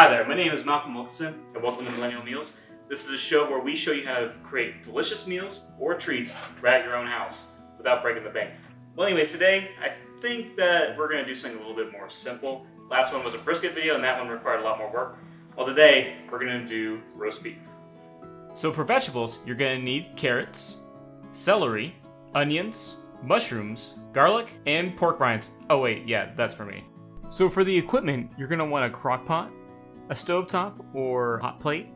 Hi there, my name is Malcolm Wilkinson, and welcome to Millennial Meals. This is a show where we show you how to create delicious meals or treats right at your own house without breaking the bank. Well, anyways, today I think that we're going to do something a little bit more simple. Last one was a brisket video, and that one required a lot more work. Well, today we're going to do roast beef. So for vegetables, you're going to need carrots, celery, onions, mushrooms, garlic, and pork rinds. Oh wait, yeah, that's for me. So for the equipment, you're going to want a crock pot, a stovetop or hot plate,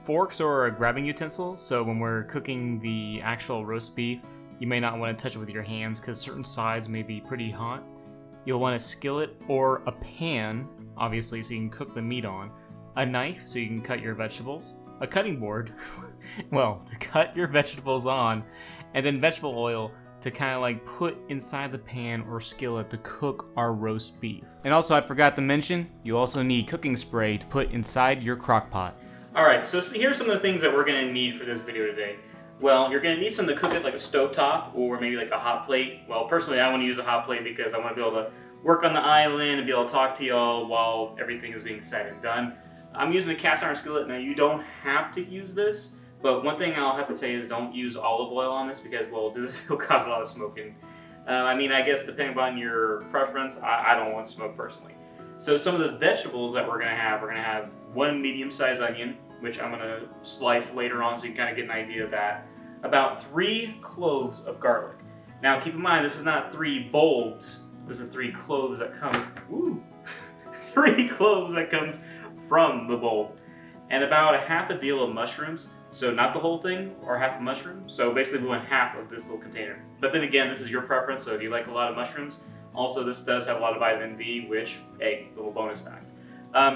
forks or a grabbing utensil, so when we're cooking the actual roast beef, you may not want to touch it with your hands because certain sides may be pretty hot. You'll want a skillet or a pan, obviously, so you can cook the meat on, a knife so you can cut your vegetables, a cutting board, well, to cut your vegetables on, and then vegetable oil to kind of like put inside the pan or skillet to cook our roast beef. And also, I forgot to mention, you also need cooking spray to put inside your crock pot. Alright, so here's some of the things that we're going to need for this video today. Well, you're going to need something to cook it, like a stovetop or maybe like a hot plate. Well, personally, I want to use a hot plate because I want to be able to work on the island and be able to talk to y'all while everything is being said and done. I'm using a cast iron skillet. Now, you don't have to use this, but one thing I'll have to say is don't use olive oil on this because what it'll do is it'll cause a lot of smoking. I mean, I guess depending upon your preference, I don't want smoke personally. So some of the vegetables that we're going to have one medium-sized onion, which I'm going to slice later on so you can kind of get an idea of that. About 3 cloves of garlic. Now keep in mind, this is not 3 bulbs, this is 3 cloves that come, 3 cloves that comes from the bulb. And about a half a deal of mushrooms. So not the whole thing, or half a mushroom. So basically we want half of this little container. But then again, this is your preference, so if you like a lot of mushrooms, also this does have a lot of vitamin B, which, hey, little bonus fact.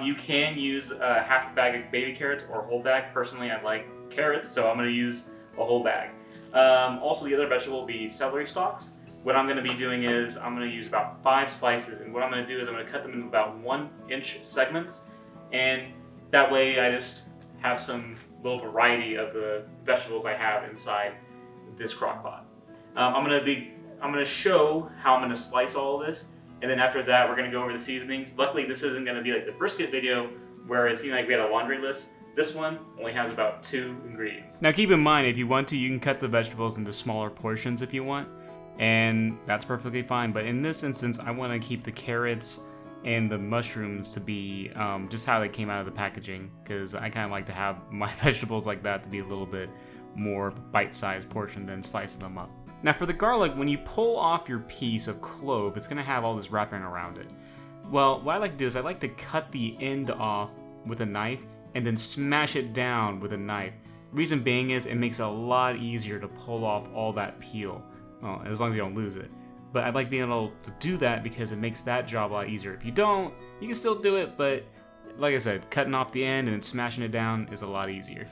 You can use half a bag of baby carrots or a whole bag. Personally, I like carrots, so I'm going to use a whole bag. Also, the other vegetable will be celery stalks. What I'm going to be doing is I'm going to use about 5 slices, and what I'm going to do is I'm going to cut them into about 1-inch segments, and that way I just have some little variety of the vegetables I have inside this crock pot. I'm going to show how I'm going to slice all of this, and then after that we're going to go over the seasonings. Luckily, this isn't going to be like the brisket video where it seemed like we had a laundry list. This one only has about 2 ingredients. Now keep in mind, if you want to, you can cut the vegetables into smaller portions if you want, and that's perfectly fine. But in this instance, I want to keep the carrots and the mushrooms to be just how they came out of the packaging, because I kind of like to have my vegetables like that to be a little bit more bite-sized portion than slicing them up. Now for the garlic, when you pull off your piece of clove, it's going to have all this wrapping around it. Well, what I like to do is I like to cut the end off with a knife and then smash it down with a knife. Reason being is it makes it a lot easier to pull off all that peel, well, as long as you don't lose it. But I like being able to do that because it makes that job a lot easier. If you don't, you can still do it, but like I said, cutting off the end and then smashing it down is a lot easier.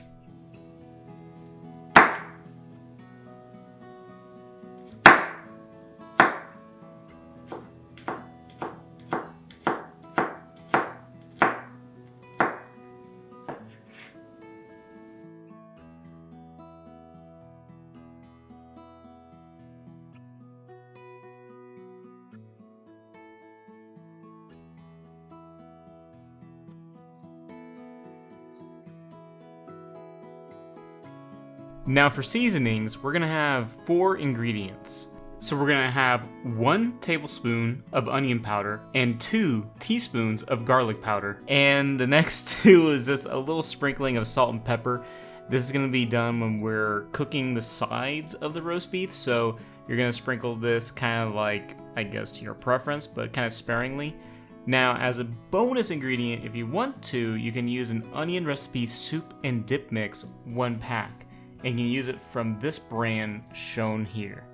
Now for seasonings, we're gonna have 4 ingredients. So we're gonna have 1 tablespoon of onion powder and 2 teaspoons of garlic powder. And the next 2 is just a little sprinkling of salt and pepper. This is gonna be done when we're cooking the sides of the roast beef. So you're gonna sprinkle this kind of like, I guess, to your preference, but kind of sparingly. Now, as a bonus ingredient, if you want to, you can use an onion recipe soup and dip mix 1 pack. And you can use it from this brand shown here.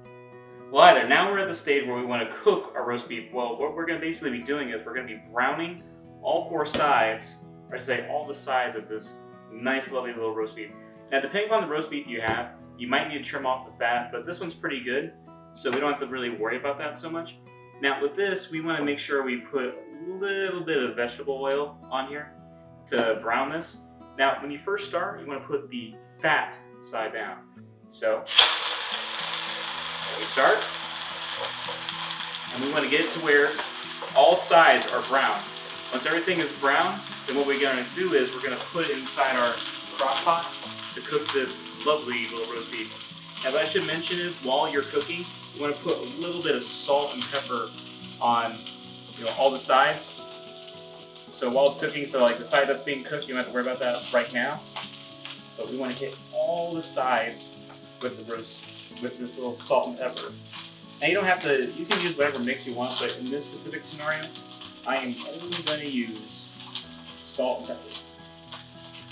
Well, hi there. Now we're at the stage where we want to cook our roast beef. Well, what we're going to basically be doing is we're going to be browning all 4 sides, or I should say all the sides of this nice, lovely little roast beef. Now, depending on the roast beef you have, you might need to trim off the fat, but this one's pretty good, so we don't have to really worry about that so much. Now, with this, we want to make sure we put a little bit of vegetable oil on here to brown this. Now, when you first start, you want to put the fat side down. So, we start, and we want to get it to where all sides are brown. Once everything is brown, then what we're going to do is we're going to put it inside our crock pot to cook this lovely little roast beef. Now, what I should mention is while you're cooking, you want to put a little bit of salt and pepper on, all the sides. So while it's cooking, so like the side that's being cooked, you don't have to worry about that right now. But we want to hit all the sides with the roast, with this little salt and pepper. Now you don't have to, you can use whatever mix you want, but in this specific scenario, I am only going to use salt and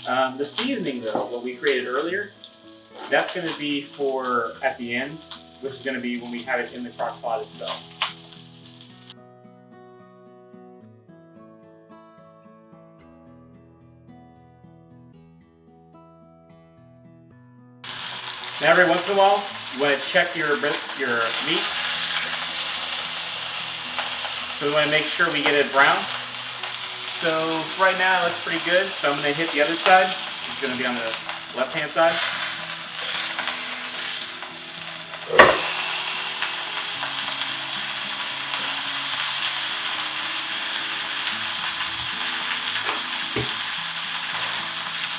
pepper. The seasoning though, what we created earlier, that's going to be for at the end, which is going to be when we have it in the crock pot itself. Now every once in a while, you want to check your meat. So we want to make sure we get it brown. So right now it looks pretty good. So I'm going to hit the other side. It's going to be on the left-hand side.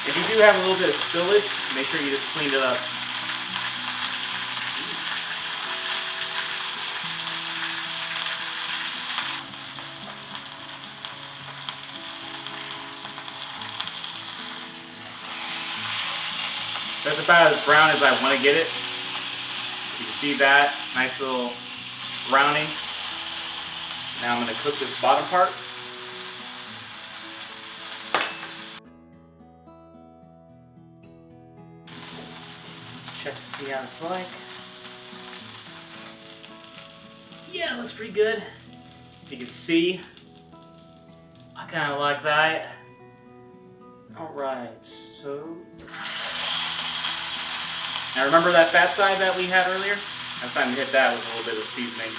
If you do have a little bit of spillage, make sure you just clean it up. That's about as brown as I want to get it. You can see that nice little browning. Now I'm going to cook this bottom part. Let's check to see how it's like. Yeah, it looks pretty good. You can see, I kind of like that. Alright, so now remember that fat side that we had earlier? It's time to hit that with a little bit of seasoning.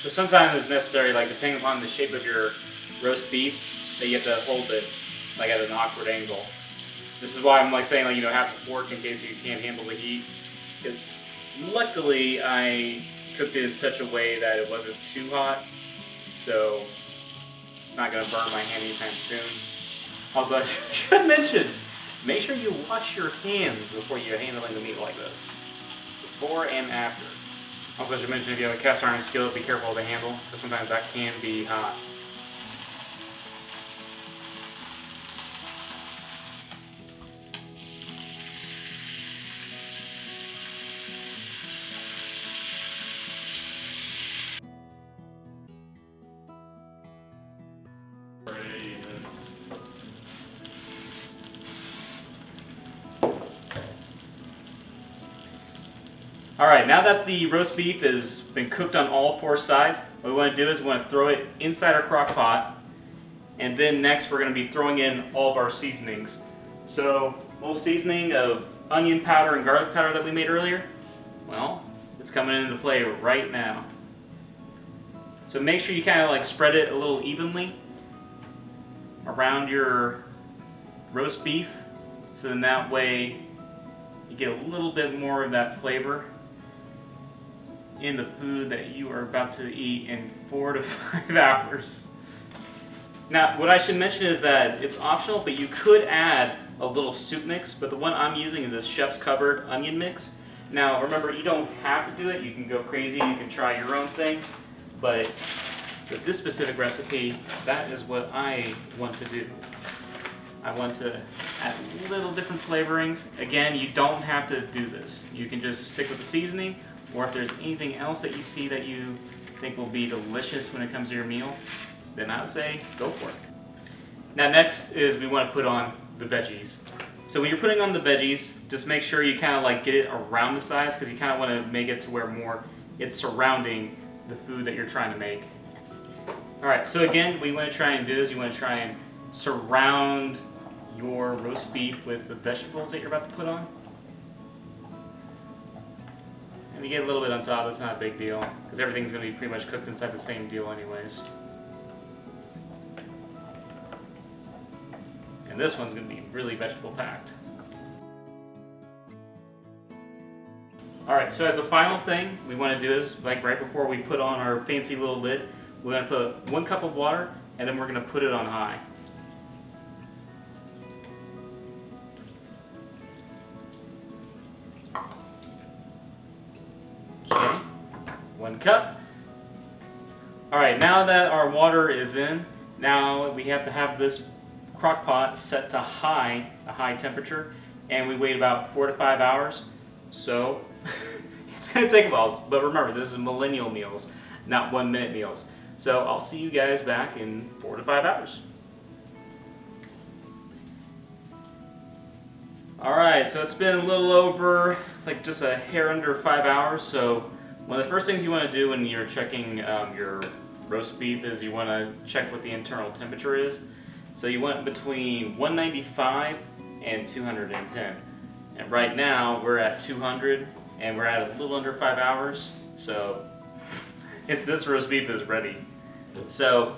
So sometimes it's necessary, like depending upon the shape of your roast beef, that you have to hold it like at an awkward angle. This is why I'm like saying, like, have the fork in case you can't handle the heat. Because luckily I cooked it in such a way that it wasn't too hot, so it's not going to burn my hand anytime soon. Also, I should mention, make sure you wash your hands before you're handling the meat like this, before and after. Also, I should mention, if you have a cast iron skillet, be careful of the handle, because sometimes that can be hot. Alright, now that the roast beef has been cooked on all four sides, what we want to do is we want to throw it inside our crock pot, and then next we're going to be throwing in all of our seasonings. So, a little seasoning of onion powder and garlic powder that we made earlier, well, it's coming into play right now. So make sure you kind of like spread it a little evenly around your roast beef, so then that way you get a little bit more of that flavor in the food that you are about to eat in 4 to 5 hours. Now, what I should mention is that it's optional, but you could add a little soup mix, but the one I'm using is this Chef's Cupboard onion mix. Now, remember, you don't have to do it. You can go crazy, you can try your own thing, but with this specific recipe, that is what I want to do. I want to add little different flavorings. Again, you don't have to do this. You can just stick with the seasoning, or if there's anything else that you see that you think will be delicious when it comes to your meal, then I would say go for it. Now next is we want to put on the veggies. So when you're putting on the veggies, just make sure you kind of like get it around the sides, because you kind of want to make it to where more it's surrounding the food that you're trying to make. Alright, so again, what you want to try and do is you want to try and surround your roast beef with the vegetables that you're about to put on. And you get a little bit on top, that's not a big deal, because everything's going to be pretty much cooked inside the same deal anyways. And this one's going to be really vegetable packed. Alright, so as a final thing we want to do is, like right before we put on our fancy little lid, we're going to put 1 cup of water and then we're going to put it on high. Okay, 1 cup. Alright, now that our water is in, now we have to have this crock pot set to a high temperature, and we wait about 4 to 5 hours. So it's going to take a while, but remember, this is Millennial Meals, not 1-minute meals. So I'll see you guys back in 4 to 5 hours. Alright, so it's been a little over, like just a hair under 5 hours. So one of the first things you want to do when you're checking your roast beef is you want to check what the internal temperature is. So you want between 195 and 210. And right now we're at 200 and we're at a little under 5 hours. So this roast beef is ready. So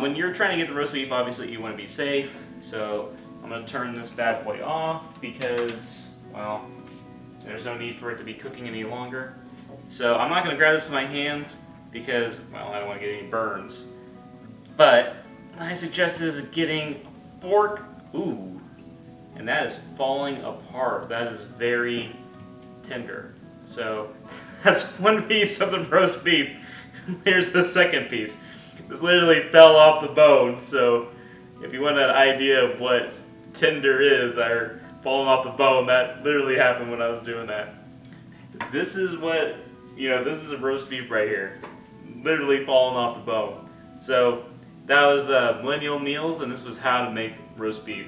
when you're trying to get the roast beef, obviously you want to be safe. So I'm going to turn this bad boy off because, well, there's no need for it to be cooking any longer. So I'm not going to grab this with my hands because, well, I don't want to get any burns. But I suggest is getting a fork. Ooh, and that is falling apart. That is very tender. So that's 1 piece of the roast beef. Here's the second piece. This literally fell off the bone. So if you want an idea of what tender is, or falling off the bone, that literally happened when I was doing that. This is what, this is a roast beef right here. Literally falling off the bone. So that was Millennial Meals, and this was how to make roast beef.